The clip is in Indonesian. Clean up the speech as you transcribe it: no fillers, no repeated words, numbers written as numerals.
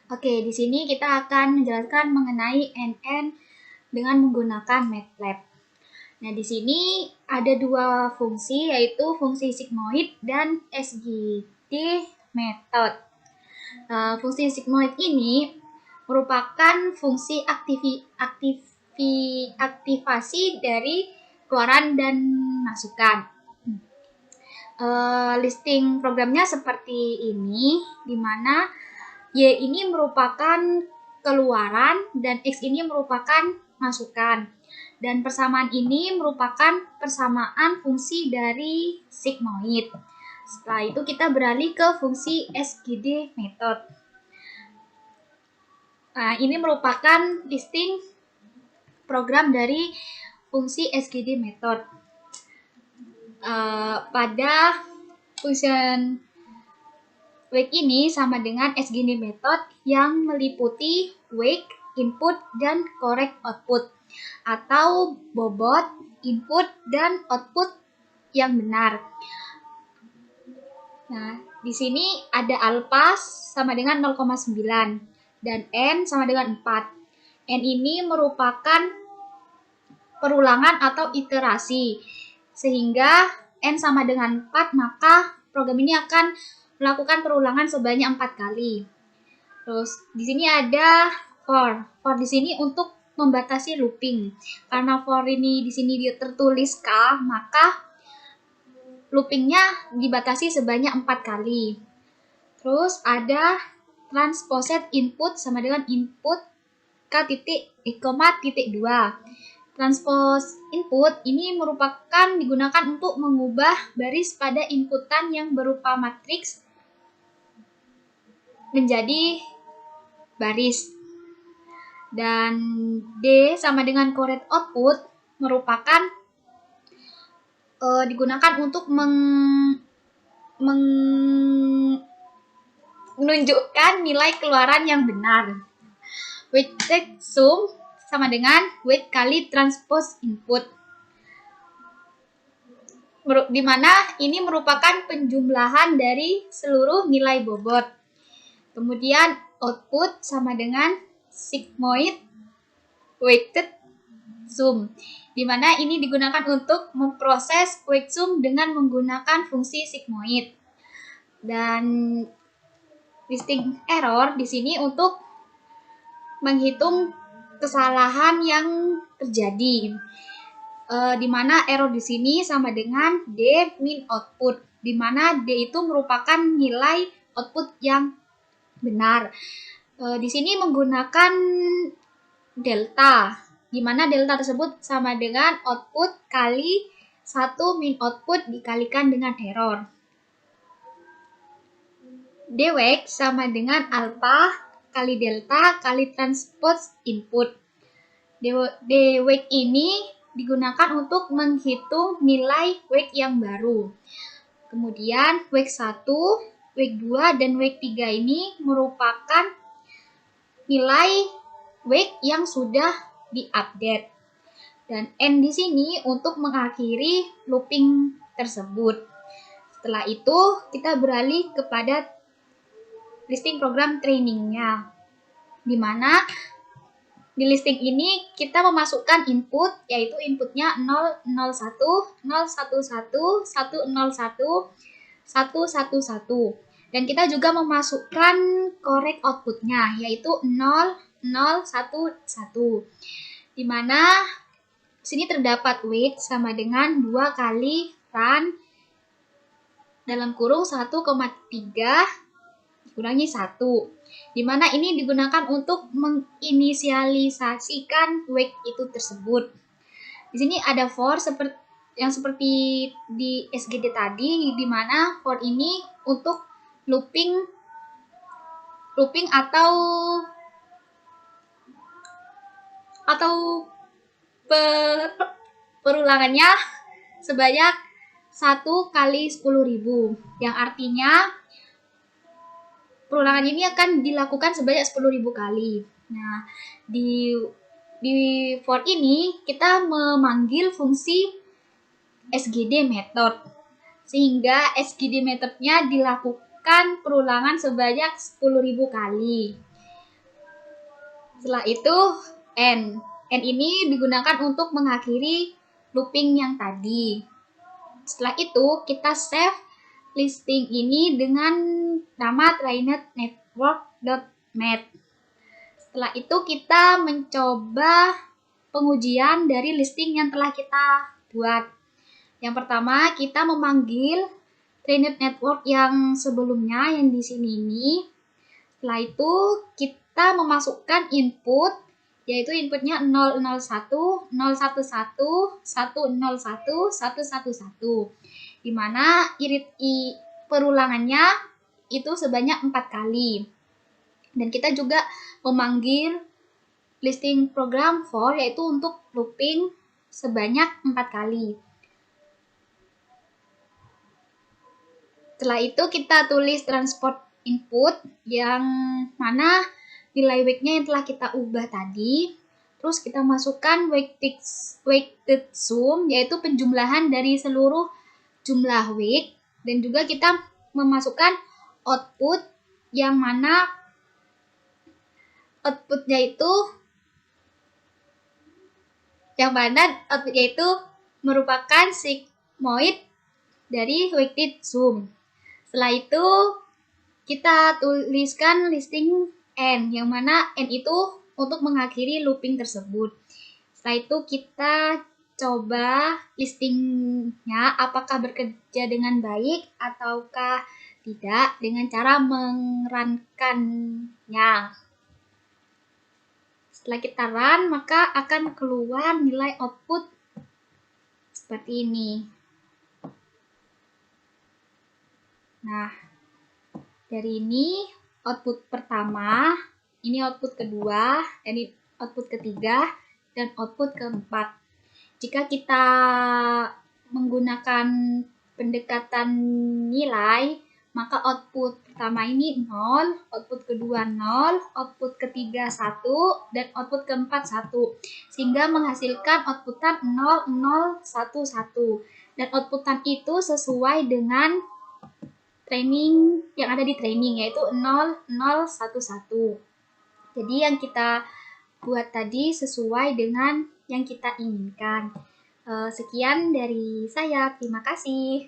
Oke, di sini kita akan menjelaskan mengenai NN dengan menggunakan MATLAB. Nah, di sini ada dua fungsi, yaitu fungsi sigmoid dan SGD method. Fungsi sigmoid ini merupakan fungsi aktivasi dari keluaran dan masukan. Listing programnya seperti ini, di mana Y ini merupakan keluaran dan X ini merupakan masukan. Dan persamaan ini merupakan persamaan fungsi dari sigmoid. Setelah itu kita beralih ke fungsi SGD method. Nah, ini merupakan listing program dari fungsi SGD method. Pada function wake ini sama dengan SGD method yang meliputi wake, input, dan correct output, atau bobot, input, dan output yang benar. Nah, di sini ada alpha sama dengan 0,9 dan n sama dengan 4. N ini merupakan perulangan atau iterasi. Sehingga n sama dengan 4, maka program ini akan melakukan perulangan sebanyak 4 kali. Terus di sini ada for. For di sini untuk membatasi looping. Karena for ini di sini dia tertulis K, maka loopingnya dibatasi sebanyak 4 kali. Terus ada transposed input sama dengan input K titik, titik 2. Transpose input ini merupakan digunakan untuk mengubah baris pada inputan yang berupa matriks menjadi baris. Dan D sama dengan correct output merupakan digunakan untuk menunjukkan nilai keluaran yang benar. Weighted sum sama dengan weight kali transpose input, di mana ini merupakan penjumlahan dari seluruh nilai bobot. Kemudian output sama dengan sigmoid weighted sum, di mana ini digunakan untuk memproses weight sum dengan menggunakan fungsi sigmoid. Dan listing error di sini untuk menghitung kesalahan yang terjadi, di mana error di sini sama dengan D min output, di mana D itu merupakan nilai output yang benar. Di sini menggunakan delta, di mana delta tersebut sama dengan output kali 1 min output dikalikan dengan error. Dwake sama dengan alpha kali delta kali transpose input. Dwake ini digunakan untuk menghitung nilai wake yang baru. Kemudian wake 1, wake 2, dan wake 3 ini merupakan nilai wake yang sudah diupdate. Dan N di sini untuk mengakhiri looping tersebut. Setelah itu kita beralih kepada listing program trainingnya, di mana di listing ini kita memasukkan input, yaitu inputnya 001, 011, 101, 111. Dan kita juga memasukkan correct outputnya, yaitu 0011. Di mana sini terdapat wait sama dengan 2 kali run dalam kurung 1,3 dikurangi 1. Di mana ini digunakan untuk menginisialisasikan wake itu tersebut. Di sini ada for seperti di SGD tadi, di mana for ini untuk looping atau perulangannya sebanyak 1 kali 10.000, yang artinya perulangan ini akan dilakukan sebanyak 10.000 kali. Nah, di for ini kita memanggil fungsi SGD method, sehingga SGD methodnya dilakukan perulangan sebanyak 10.000 kali. Setelah itu N. N ini digunakan untuk mengakhiri looping yang tadi. Setelah itu kita save listing ini dengan nama trainednetwork.mat. Setelah itu kita mencoba pengujian dari listing yang telah kita buat. Yang pertama kita memanggil trained network yang sebelumnya yang di sini ini. Setelah itu kita memasukkan input, yaitu inputnya 001, 011, 101, 101, 111. Di mana perulangannya itu sebanyak 4 kali. Dan kita juga memanggil listing program for, yaitu untuk looping sebanyak 4 kali. Setelah itu kita tulis transport input yang mana nilai weight-nya yang telah kita ubah tadi. Terus kita masukkan weighted sum, yaitu penjumlahan dari seluruh jumlah weight. Dan juga kita memasukkan output yang mana outputnya itu merupakan sigmoid dari weighted sum. Setelah itu kita tuliskan listing N, yang mana N itu untuk mengakhiri looping tersebut. Setelah itu kita coba listingnya apakah bekerja dengan baik ataukah tidak dengan cara mengrunkannya. Setelah kita run, maka akan keluar nilai output seperti ini. Nah, dari ini output pertama, ini output kedua, ini output ketiga, dan output keempat. Jika kita menggunakan pendekatan nilai, maka output pertama ini 0, output kedua 0, output ketiga 1, dan output keempat 1. Sehingga menghasilkan outputan 0, 0, 1, 1. Dan outputan itu sesuai dengan training yang ada di training, yaitu 0, 0, 1, 1. Jadi yang kita buat tadi sesuai dengan yang kita inginkan. Sekian dari saya, terima kasih.